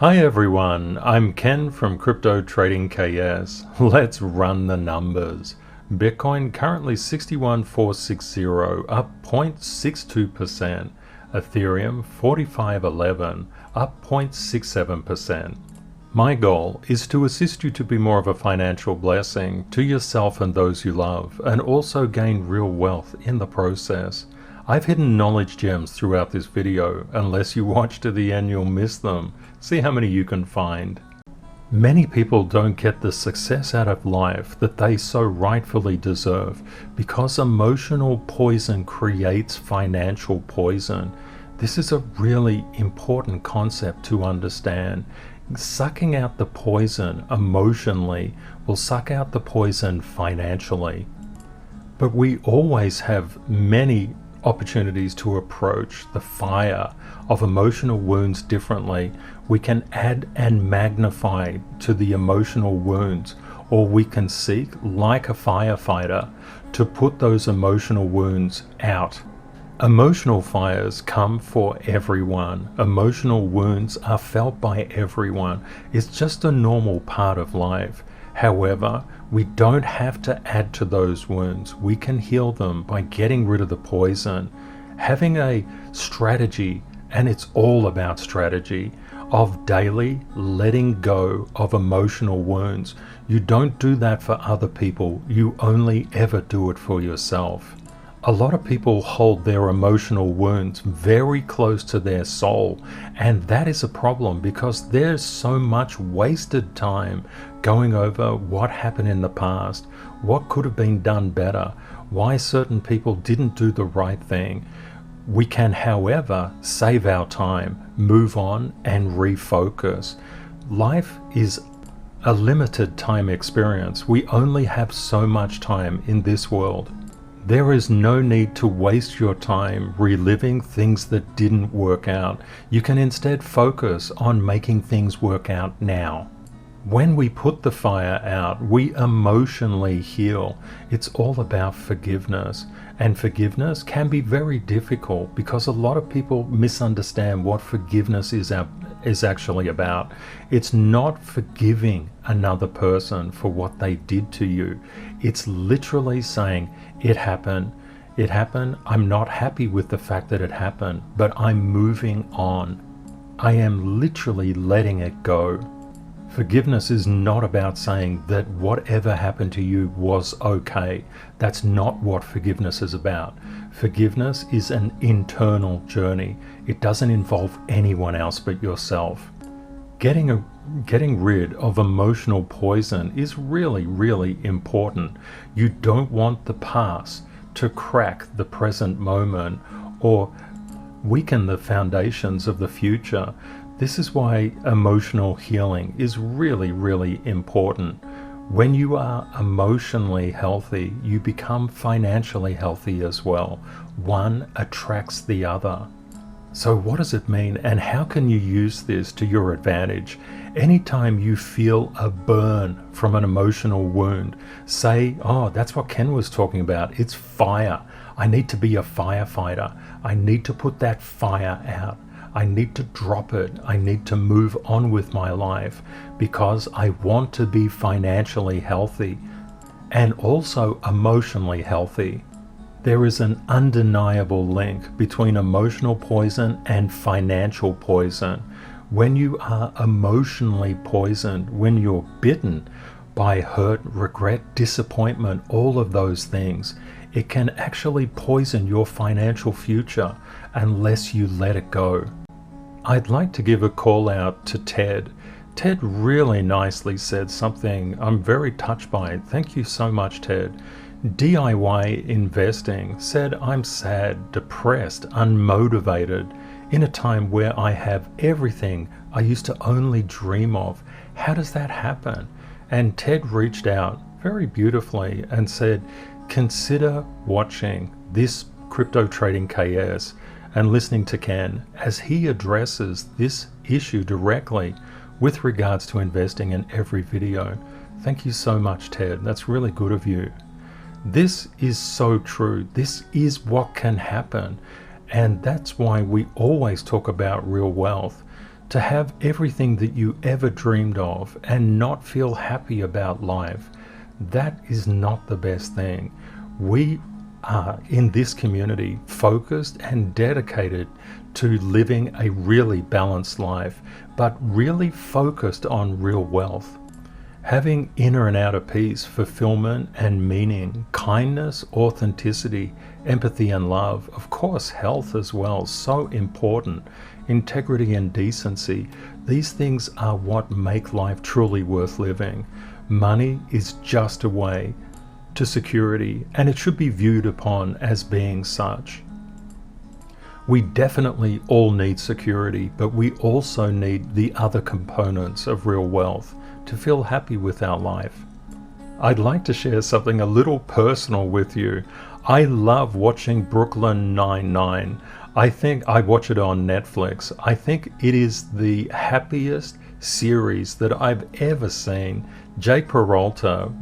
Hi everyone, I'm Ken from Crypto Trading KS. Let's run the numbers. Bitcoin currently 61,460, up 0.62%. Ethereum 4511, up 0.67%. My goal is to assist you to be more of a financial blessing to yourself and those you love, and also gain real wealth in the process. I've hidden knowledge gems throughout this video. Unless you watch to the end, you'll miss them. See how many you can find. Many people don't get the success out of life that they so rightfully deserve because emotional poison creates financial poison. This is a really important concept to understand. Sucking out the poison emotionally will suck out the poison financially. But we always have many opportunities to approach the fire of emotional wounds differently. We can add and magnify to the emotional wounds, or we can seek, like a firefighter, to put those emotional wounds out. Emotional fires come for everyone. Emotional wounds are felt by everyone. It's just a normal part of life. However, we don't have to add to those wounds. We can heal them by getting rid of the poison. Having a strategy, and it's all about strategy, of daily letting go of emotional wounds. You don't do that for other people. You only ever do it for yourself. A lot of people hold their emotional wounds very close to their soul, and that is a problem because there's so much wasted time going over what happened in the past, what could have been done better, why certain people didn't do the right thing. We can, however, save our time, move on, and refocus. Life is a limited time experience. We only have so much time in this world. There is no need to waste your time reliving things that didn't work out. You can instead focus on making things work out now. When we put the fire out, we emotionally heal. It's all about forgiveness. And forgiveness can be very difficult because a lot of people misunderstand what forgiveness is actually about. It's not forgiving another person for what they did to you. It's literally saying, it happened, I'm not happy with the fact that it happened, but I'm moving on. I am literally letting it go. Forgiveness is not about saying that whatever happened to you was okay. That's not what forgiveness is about. Forgiveness is an internal journey. It doesn't involve anyone else but yourself. Getting rid of emotional poison is really, really important. You don't want the past to crack the present moment or weaken the foundations of the future. This is why emotional healing is really, really important. When you are emotionally healthy, you become financially healthy as well. One attracts the other. So what does it mean, and how can you use this to your advantage? Anytime you feel a burn from an emotional wound, say, oh, that's what Ken was talking about. It's fire. I need to be a firefighter. I need to put that fire out. I need to drop it. I need to move on with my life because I want to be financially healthy and also emotionally healthy. There is an undeniable link between emotional poison and financial poison. When you are emotionally poisoned, when you're bitten by hurt, regret, disappointment, all of those things, it can actually poison your financial future unless you let it go. I'd like to give a call out to Ted. Ted really nicely said something I'm very touched by. Thank you so much, Ted. DIY Investing said, I'm sad, depressed, unmotivated in a time where I have everything I used to only dream of. How does that happen? And Ted reached out very beautifully and said, consider watching this Crypto Trading KS and listening to Ken as he addresses this issue directly with regards to investing in every video. Thank you so much, Ted. That's really good of you. This is so true. This is what can happen. And that's why we always talk about real wealth. to have everything that you ever dreamed of and not feel happy about life, that is not the best thing. We are in this community focused and dedicated to living a really balanced life, but really focused on real wealth. Having inner and outer peace, fulfillment and meaning, kindness, authenticity, empathy and love, of course health as well, so important, integrity and decency, these things are what make life truly worth living. Money is just a way to security, and it should be viewed upon as being such. We definitely all need security, but we also need the other components of real wealth to feel happy with our life. I'd like to share something a little personal with you. I love watching Brooklyn Nine-Nine. I think I watch it on Netflix. I think it is the happiest series that I've ever seen. Jake Peralta,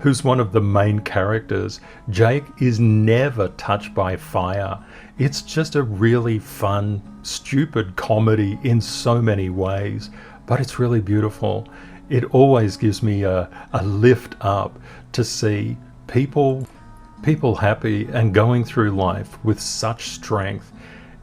who's one of the main characters, Jake is never touched by fire. It's just a really fun, stupid comedy in so many ways, but it's really beautiful. It always gives me a lift up to see people happy and going through life with such strength.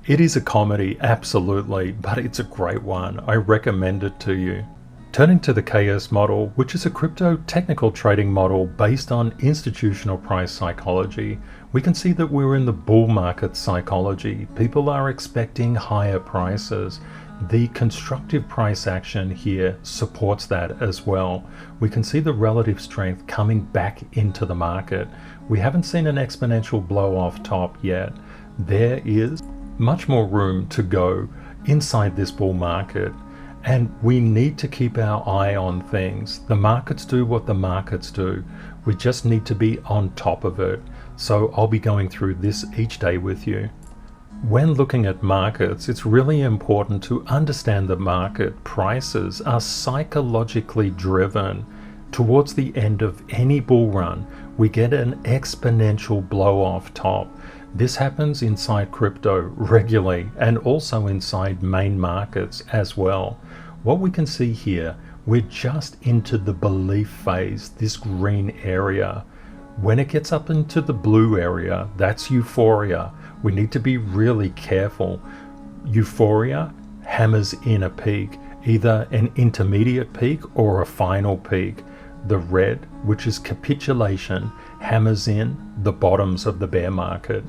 It is a comedy, absolutely, but it's a great one. I recommend it to you. Turning to the KS model, which is a crypto technical trading model based on institutional price psychology, we can see that we're in the bull market psychology. People are expecting higher prices. The constructive price action here supports that as well. We can see the relative strength coming back into the market. We haven't seen an exponential blow off top yet. There is much more room to go inside this bull market, and we need to keep our eye on things. The markets do what the markets do. We just need to be on top of it. So I'll be going through this each day with you. When looking at markets, it's really important to understand that market prices are psychologically driven. Towards the end of any bull run, we get an exponential blow off top. This happens inside crypto regularly and also inside main markets as well. What we can see here, we're just into the belief phase, this green area. When it gets up into the blue area, that's euphoria. We need to be really careful. Euphoria hammers in a peak, either an intermediate peak or a final peak. The red, which is capitulation, hammers in the bottoms of the bear market.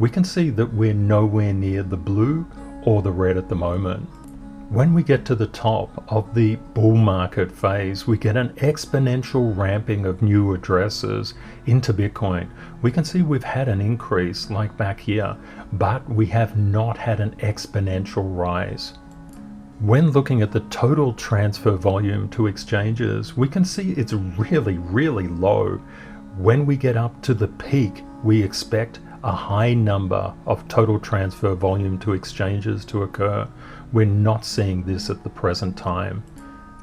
We can see that we're nowhere near the blue or the red at the moment. When we get to the top of the bull market phase, we get an exponential ramping of new addresses into Bitcoin. We can see we've had an increase like back here, but we have not had an exponential rise. When looking at the total transfer volume to exchanges, we can see it's really, really low. When we get up to the peak, we expect a high number of total transfer volume to exchanges to occur. We're not seeing this at the present time.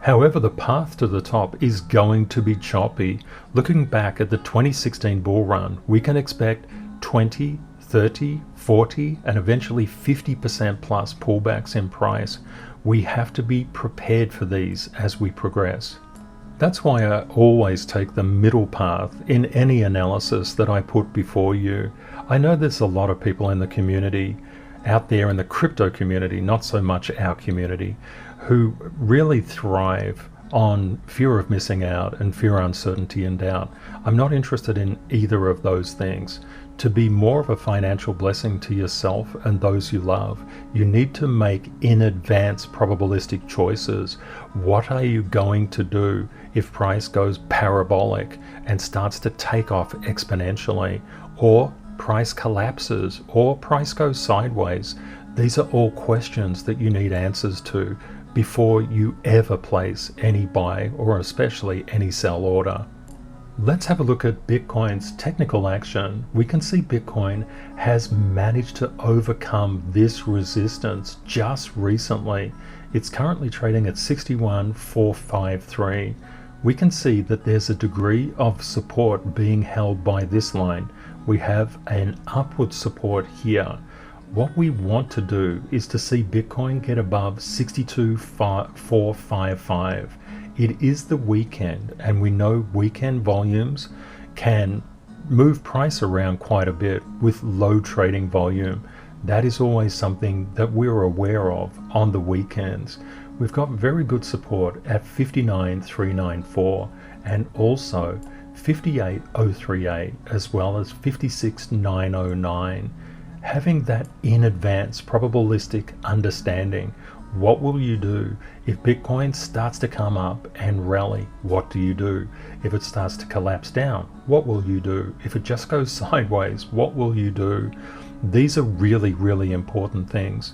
However, the path to the top is going to be choppy. Looking back at the 2016 bull run, we can expect 20, 30, 40, and eventually 50% plus pullbacks in price. We have to be prepared for these as we progress. That's why I always take the middle path in any analysis that I put before you. I know there's a lot of people in the community out there in the crypto community, not so much our community, who really thrive on fear of missing out and fear, uncertainty and doubt. I'm not interested in either of those things. To be more of a financial blessing to yourself and those you love, you need to make in advance probabilistic choices. What are you going to do if price goes parabolic and starts to take off exponentially, or price collapses, or price goes sideways? These are all questions that you need answers to before you ever place any buy or especially any sell order. Let's have a look at Bitcoin's technical action. We can see Bitcoin has managed to overcome this resistance just recently. It's currently trading at 61,453. We can see that there's a degree of support being held by this line. We have an upward support here. What we want to do is to see Bitcoin get above 62,455. It is the weekend, and we know weekend volumes can move price around quite a bit with low trading volume. That is always something that we're aware of on the weekends. We've got very good support at 59,394 and also 58,038 as well as 56,909. Having that in advance probabilistic understanding. What will you do if Bitcoin starts to come up and rally? What do you do? If it starts to collapse down, what will you do? If it just goes sideways, what will you do? These are really, really important things.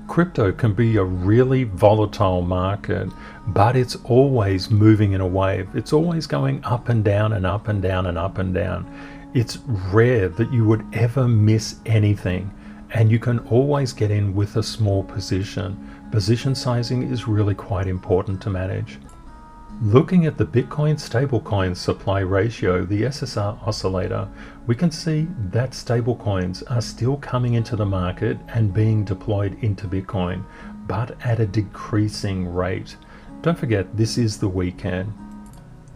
Crypto can be a really volatile market, but it's always moving in a wave. It's always going up and down and up and down and up and down. It's rare that you would ever miss anything, and you can always get in with a small position. Position sizing is really quite important to manage. Looking at the Bitcoin stablecoin supply ratio, the SSR oscillator, we can see that stablecoins are still coming into the market and being deployed into Bitcoin, but at a decreasing rate. Don't forget, this is the weekend.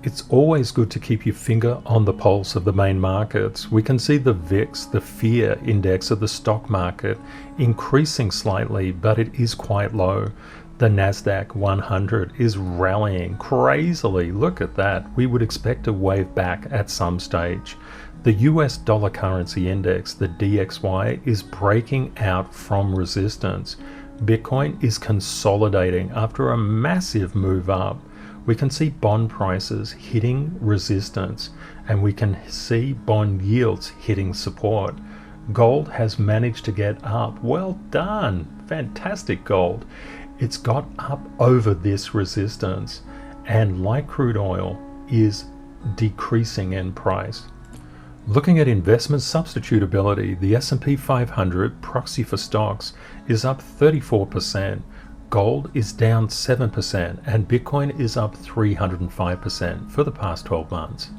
It's always good to keep your finger on the pulse of the main markets. We can see the VIX, the fear index of the stock market, increasing slightly, but it is quite low. The Nasdaq 100 is rallying crazily. Look at that. We would expect a wave back at some stage. The US dollar currency index, the DXY, is breaking out from resistance. Bitcoin is consolidating after a massive move up. We can see bond prices hitting resistance, and we can see bond yields hitting support. Gold has managed to get up. Well done. Fantastic gold. It's got up over this resistance, and like crude oil, is decreasing in price. Looking at investment substitutability, the S&P 500 proxy for stocks is up 34%. Gold is down 7%, and Bitcoin is up 305% for the past 12 months.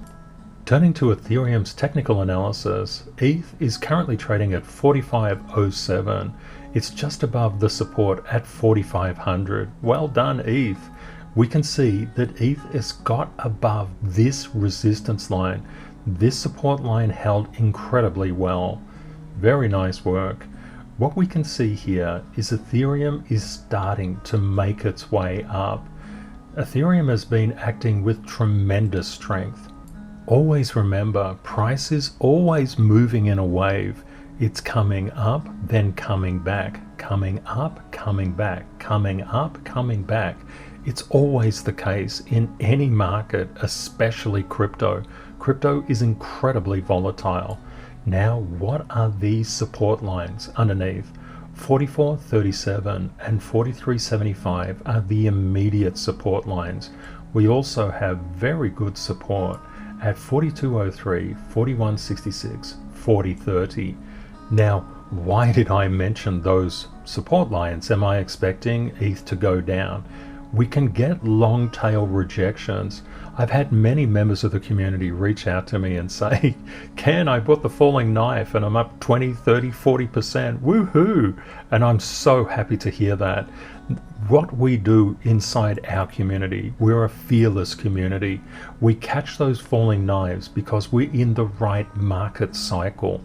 Turning to Ethereum's technical analysis, ETH is currently trading at 4507. It's just above the support at 4500. Well done, ETH. We can see that ETH has got above this resistance line. This support line held incredibly well. Very nice work. What we can see here is Ethereum is starting to make its way up. Ethereum has been acting with tremendous strength. Always remember, price is always moving in a wave. It's coming up, then coming back, coming up, coming back, coming up, coming back. It's always the case in any market, especially crypto. Crypto is incredibly volatile. Now, what are these support lines underneath? 44.37 and 43.75 are the immediate support lines. We also have very good support at 42.03, 41.66, 40.30. Now, why did I mention those support lines? Am I expecting ETH to go down? We can get long tail rejections. I've had many members of the community reach out to me and say, Ken, I bought the falling knife and I'm up 20, 30, 40%. Woohoo! And I'm so happy to hear that. What we do inside our community, we're a fearless community. We catch those falling knives because we're in the right market cycle.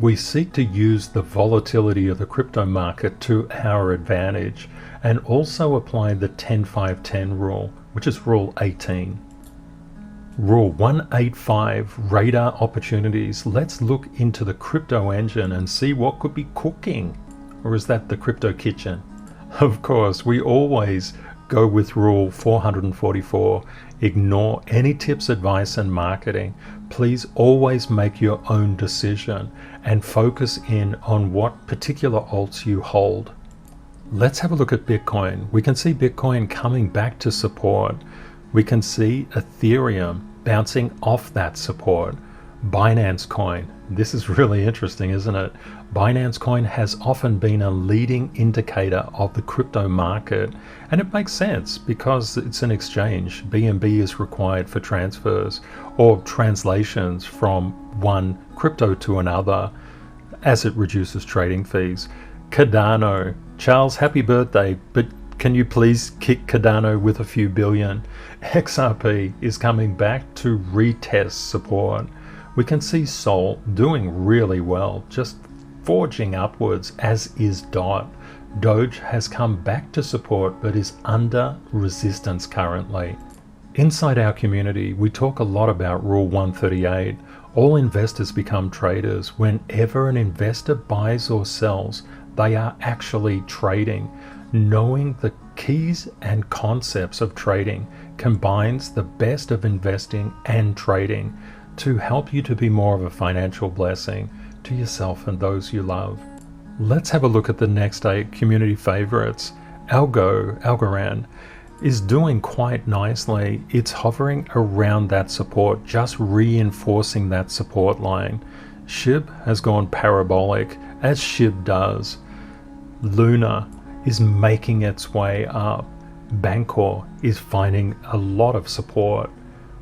We seek to use the volatility of the crypto market to our advantage and also apply the 10-5-10 rule, which is Rule 18. Rule 185, radar opportunities. Let's look into the crypto engine and see what could be cooking. Or is that the crypto kitchen? Of course, we always go with Rule 444. Ignore any tips, advice, and marketing. Please always make your own decision and focus in on what particular alts you hold. Let's have a look at Bitcoin. We can see Bitcoin coming back to support. We can see Ethereum bouncing off that support. Binance Coin. This is really interesting, isn't it? Binance Coin has often been a leading indicator of the crypto market, and it makes sense because it's an exchange. BNB is required for transfers or translations from one crypto to another. as it reduces trading fees. Cardano. Charles, happy birthday, but can you please kick Cardano with a few billion? XRP is coming back to retest support. We can see Sol doing really well, just forging upwards, as is DOT. DOGE has come back to support but is under resistance currently. Inside our community, we talk a lot about Rule 138. All investors become traders. Whenever an investor buys or sells, they are actually trading. Knowing the keys and concepts of trading combines the best of investing and trading to help you to be more of a financial blessing to yourself and those you love. Let's have a look at the next 8 community favorites. Algorand is doing quite nicely. It's hovering around that support, just reinforcing that support line. SHIB has gone parabolic, as SHIB does. Luna is making its way up. Bancor is finding a lot of support.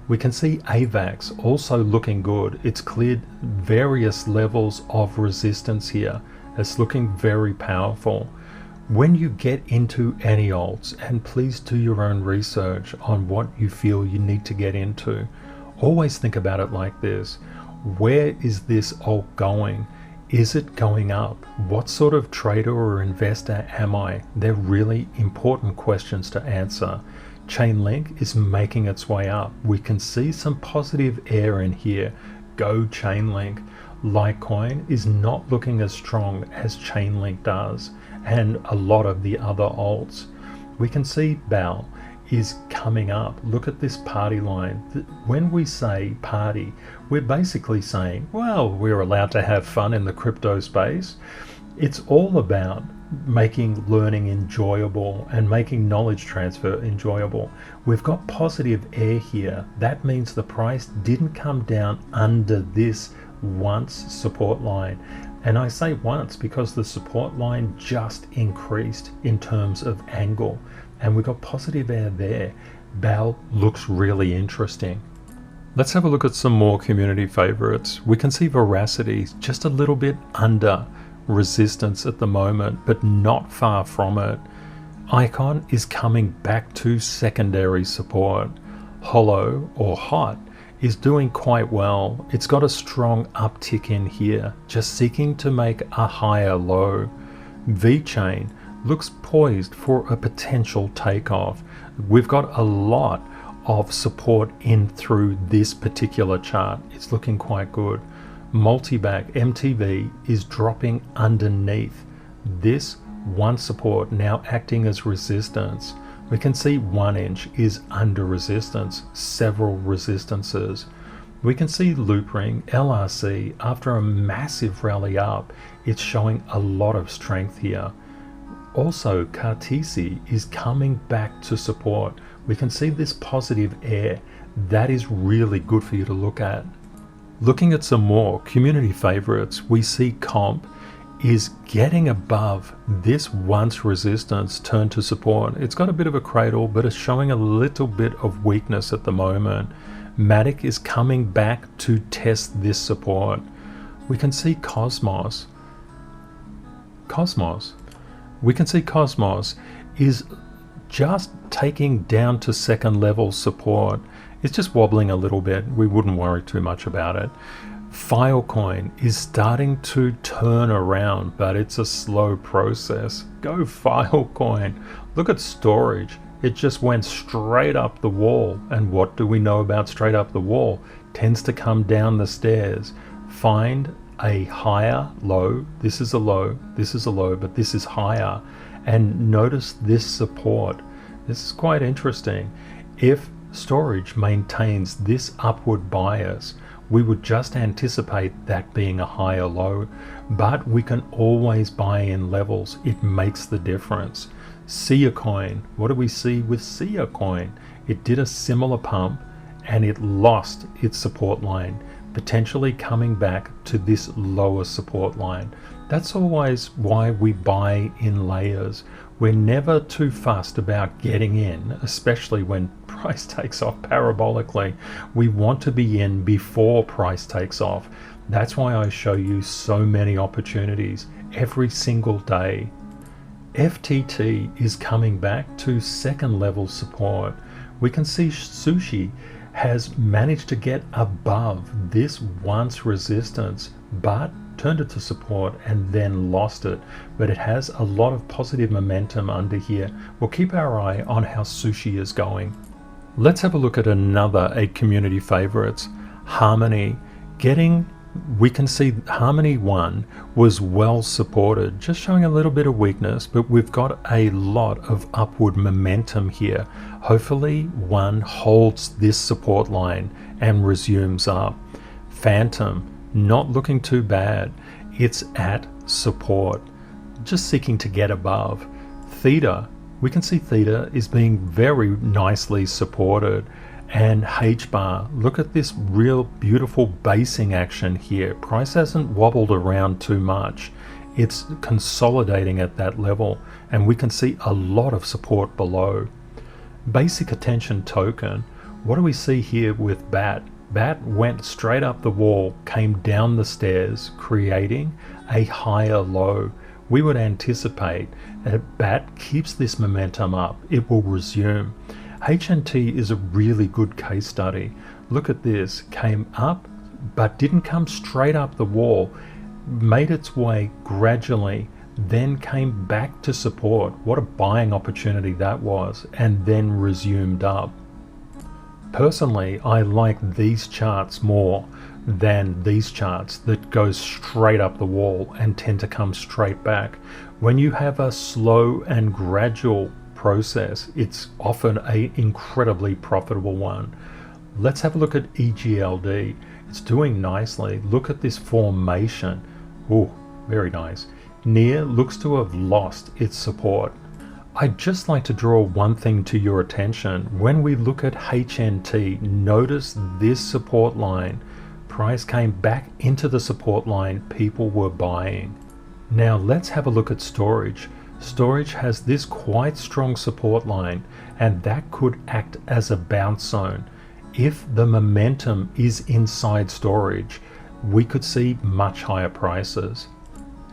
We can see AVAX also looking good. It's cleared various levels of resistance here. It's looking very powerful. When you get into any alts, and please do your own research on what you feel you need to get into, always think about it like this. Where is this alt going? Is it going up? What sort of trader or investor am I? They're really important questions to answer. Chainlink is making its way up. We can see some positive air in here. Go Chainlink. Litecoin is not looking as strong as Chainlink does, and a lot of the other alts. We can see BAL is coming up. Look at this party line. When we say party, we're basically saying, well, we're allowed to have fun in the crypto space. It's all about making learning enjoyable and making knowledge transfer enjoyable. We've got positive air here. That means the price didn't come down under this once support line. And I say once because the support line just increased in terms of angle, and we got positive air there. BAL looks really interesting. Let's have a look at some more community favorites. We can see Veracity just a little bit under resistance at the moment, but not far from it. Icon is coming back to secondary support. Hollow or Hot is doing quite well. It's got a strong uptick in here, just seeking to make a higher low. VeChain looks poised for a potential takeoff. We've got a lot of support in through this particular chart. It's looking quite good. Multiback MTV is dropping underneath this one support, now acting as resistance. We can see 1 inch is under resistance, several resistances. We can see Loopring, LRC, after a massive rally up, it's showing a lot of strength here. Also, Cartesi is coming back to support. We can see this positive air. That is really good for you to look at. Looking at some more community favorites, we see Comp is getting above this once resistance turned to support. It's got a bit of a cradle, but it's showing a little bit of weakness at the moment. MATIC is coming back to test this support. We can see Cosmos. We can see Cosmos is just taking down to second level support. It's just wobbling a little bit. We wouldn't worry too much about it. Filecoin is starting to turn around, but it's a slow process. Go Filecoin. Look at storage. It just went straight up the wall. And what do we know about straight up the wall? Tends to come down the stairs. Find a higher low. This is a low, this is a low, but this is higher. And notice this support. This is quite interesting. If storage maintains this upward bias, we would just anticipate that being a higher low, but we can always buy in levels. It makes the difference. Sia Coin, what do we see with Sia Coin? It did a similar pump and it lost its support line, potentially coming back to this lower support line. That's always why we buy in layers. We're never too fussed about getting in, especially when price takes off parabolically. We want to be in before price takes off. That's why I show you so many opportunities every single day. FTT is coming back to second level support. We can see Sushi has managed to get above this once resistance, but turned it to support and then lost it. But it has a lot of positive momentum under here. We'll keep our eye on how Sushi is going. Let's have a look at another 8 community favorites. Harmony we can see Harmony 1 was well supported, just showing a little bit of weakness, but we've got a lot of upward momentum here. Hopefully 1 holds this support line and resumes up. Phantom, not looking too bad. It's at support, just seeking to get above. Theta, we can see Theta is being very nicely supported. And H-bar, look at this real beautiful basing action here. Price hasn't wobbled around too much. It's consolidating at that level, and we can see a lot of support below. Basic attention token, what do we see here with BAT? BAT went straight up the wall, came down the stairs, creating a higher low. We would anticipate that BAT keeps this momentum up, it will resume. HNT is a really good case study. Look at this, came up but didn't come straight up the wall, made its way gradually, then came back to support. What a buying opportunity that was, and then resumed up. Personally, I like these charts more than these charts that go straight up the wall and tend to come straight back. When you have a slow and gradual process, it's often an incredibly profitable one. Let's have a look at EGLD. It's doing nicely. Look at this formation. Oh, very nice. NIR looks to have lost its support. I'd just like to draw one thing to your attention. When we look at HNT, notice this support line. Price came back into the support line, people were buying. Now let's have a look at storage. Storage has this quite strong support line, and that could act as a bounce zone. If the momentum is inside storage, we could see much higher prices.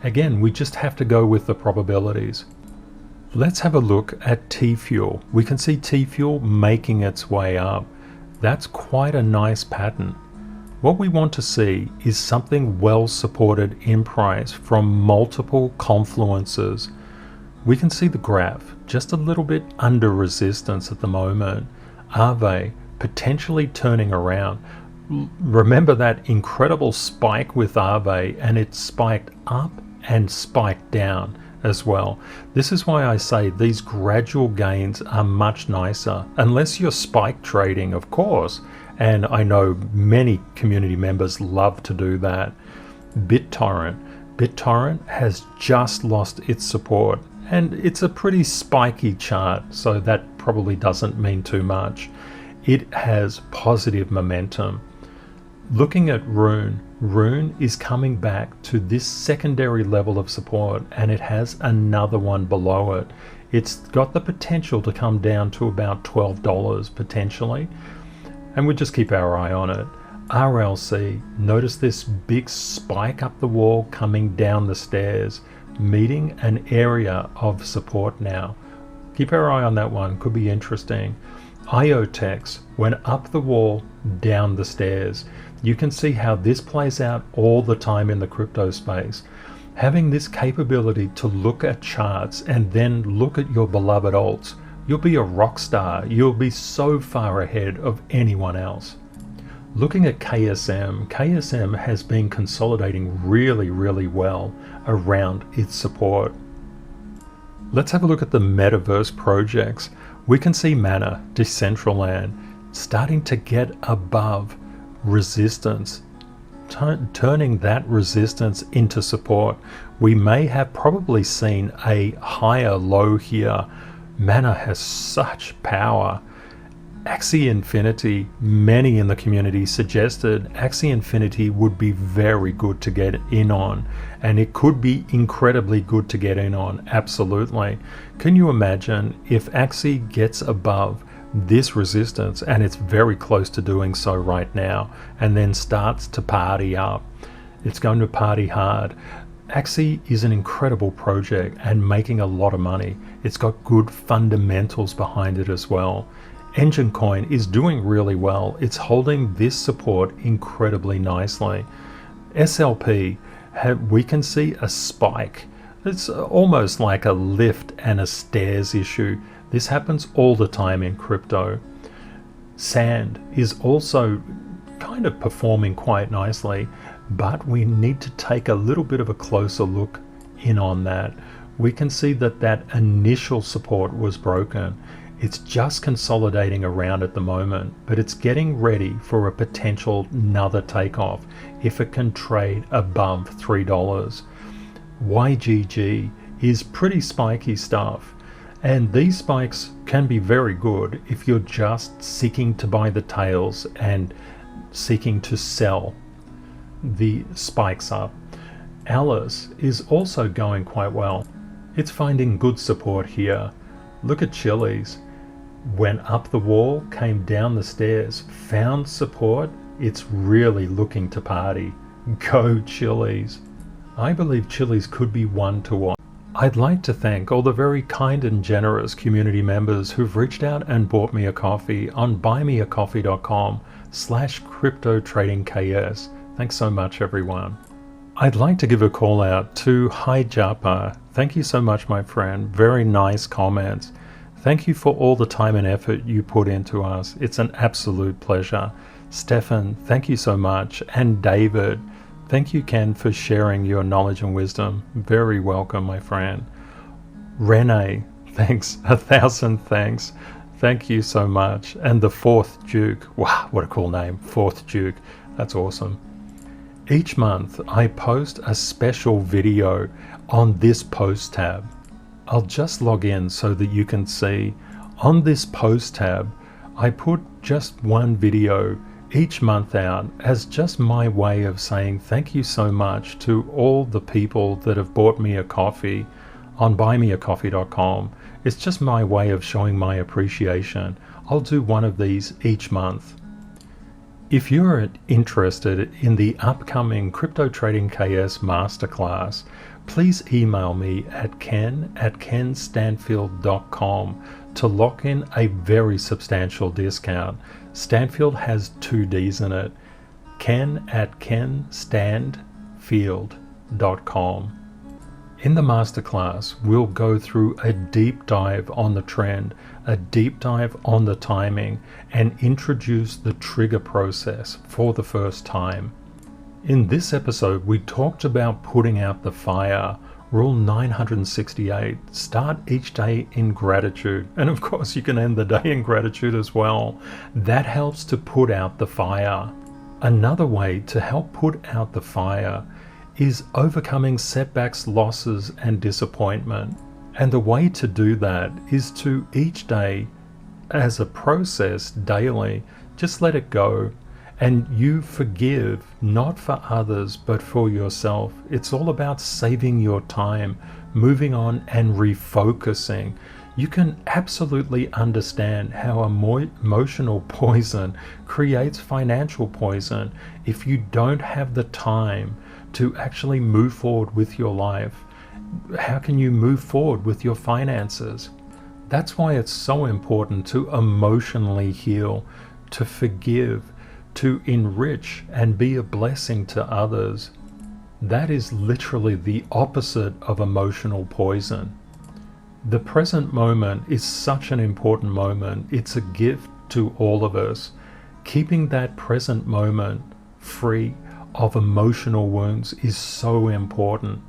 Again, we just have to go with the probabilities. Let's have a look at T-Fuel. We can see T-Fuel making its way up. That's quite a nice pattern. What we want to see is something well supported in price from multiple confluences. We can see the graph just a little bit under resistance at the moment. AVAX potentially turning around. Remember that incredible spike with AVAX, and it spiked up and spiked down as well. This is why I say these gradual gains are much nicer, unless you're spike trading, of course, and I know many community members love to do that. BitTorrent has just lost its support, and it's a pretty spiky chart, so that probably doesn't mean too much. It has positive momentum. Looking at Rune is coming back to this secondary level of support, and it has another one below it. It's got the potential to come down to about $12 potentially, and we just keep our eye on it. RLC, notice this big spike up the wall coming down the stairs, meeting an area of support now. Keep our eye on that one, could be interesting. IOTEX went up the wall, down the stairs. You can see how this plays out all the time in the crypto space. Having this capability to look at charts and then look at your beloved alts, you'll be a rock star. You'll be so far ahead of anyone else. Looking at KSM has been consolidating really well around its support. Let's have a look at the metaverse projects. We can see Mana, Decentraland, starting to get above resistance, turning that resistance into support. We may have probably seen a higher low here. Mana has such power. Axie Infinity, many in the community suggested Axie Infinity would be very good to get in on, and it could be incredibly good to get in on, absolutely. Can you imagine if Axie gets above this resistance, and it's very close to doing so right now, and then starts to party up? It's going to party hard. Axie is an incredible project and making a lot of money. It's got good fundamentals behind it as well. Engine Coin is doing really well. It's holding this support incredibly nicely. SLP, we can see a spike. It's almost like a lift and a stairs issue. This happens all the time in crypto. Sand is also kind of performing quite nicely, but we need to take a little bit of a closer look in on that. We can see that that initial support was broken. It's just consolidating around at the moment, but it's getting ready for a potential another takeoff if it can trade above $3. YGG is pretty spiky stuff, and these spikes can be very good if you're just seeking to buy the tails and seeking to sell the spikes up. Alice is also going quite well. It's finding good support here. Look at Chili's. Went up the wall, came down the stairs, found support. It's really looking to party. Go Chili's. I believe Chili's could be one to watch. I'd like to thank all the very kind and generous community members who've reached out and bought me a coffee on buymeacoffee.com/cryptotradingks. Thanks so much, everyone. I'd like to give a call out to Hi Japa. Thank you so much, my friend. Very nice comments. Thank you for all the time and effort you put into us. It's an absolute pleasure. Stefan, thank you so much. And David, thank you, Ken, for sharing your knowledge and wisdom. Very welcome, my friend. Renee, thanks. 1,000 thanks. Thank you so much. And the Fourth Duke. Wow, what a cool name. Fourth Duke. That's awesome. Each month, I post a special video on this post tab. I'll just log in so that you can see. On this post tab, I put just one video each month out as just my way of saying thank you so much to all the people that have bought me a coffee on buymeacoffee.com. It's just my way of showing my appreciation. I'll do one of these each month. If you're interested in the upcoming Crypto Trading KS Masterclass, please email me at ken@kenstanfield.com to lock in a very substantial discount. Stanfield has 2 D's in it. ken@kenstanfield.com. In the masterclass, we'll go through a deep dive on the trend, a deep dive on the timing, and introduce the trigger process for the first time. In this episode, we talked about putting out the fire. Rule 968, start each day in gratitude. And of course, you can end the day in gratitude as well. That helps to put out the fire. Another way to help put out the fire is overcoming setbacks, losses, and disappointment. And the way to do that is to each day, as a process daily, just let it go. And you forgive, not for others, but for yourself. It's all about saving your time, moving on and refocusing. You can absolutely understand how emotional poison creates financial poison if you don't have the time to actually move forward with your life. How can you move forward with your finances? That's why it's so important to emotionally heal, to forgive, to enrich and be a blessing to others. That is literally the opposite of emotional poison. The present moment is such an important moment. It's a gift to all of us. Keeping that present moment free of emotional wounds is so important.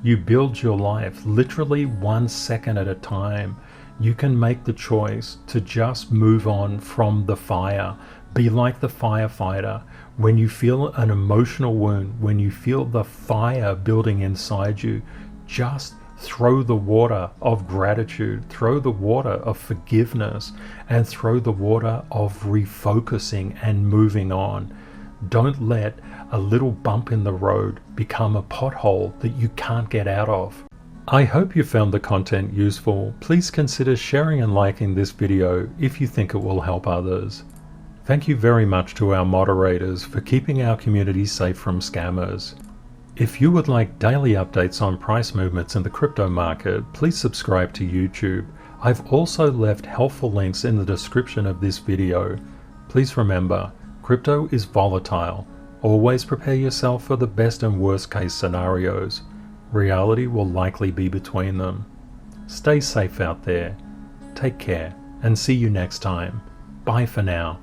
You build your life literally 1 second at a time. You can make the choice to just move on from the fire. Be like the firefighter. When you feel an emotional wound, when you feel the fire building inside you, just throw the water of gratitude, throw the water of forgiveness, and throw the water of refocusing and moving on. Don't let a little bump in the road become a pothole that you can't get out of. I hope you found the content useful. Please consider sharing and liking this video if you think it will help others. Thank you very much to our moderators for keeping our community safe from scammers. If you would like daily updates on price movements in the crypto market, please subscribe to YouTube. I've also left helpful links in the description of this video. Please remember, crypto is volatile. Always prepare yourself for the best and worst case scenarios. Reality will likely be between them. Stay safe out there. Take care and see you next time. Bye for now.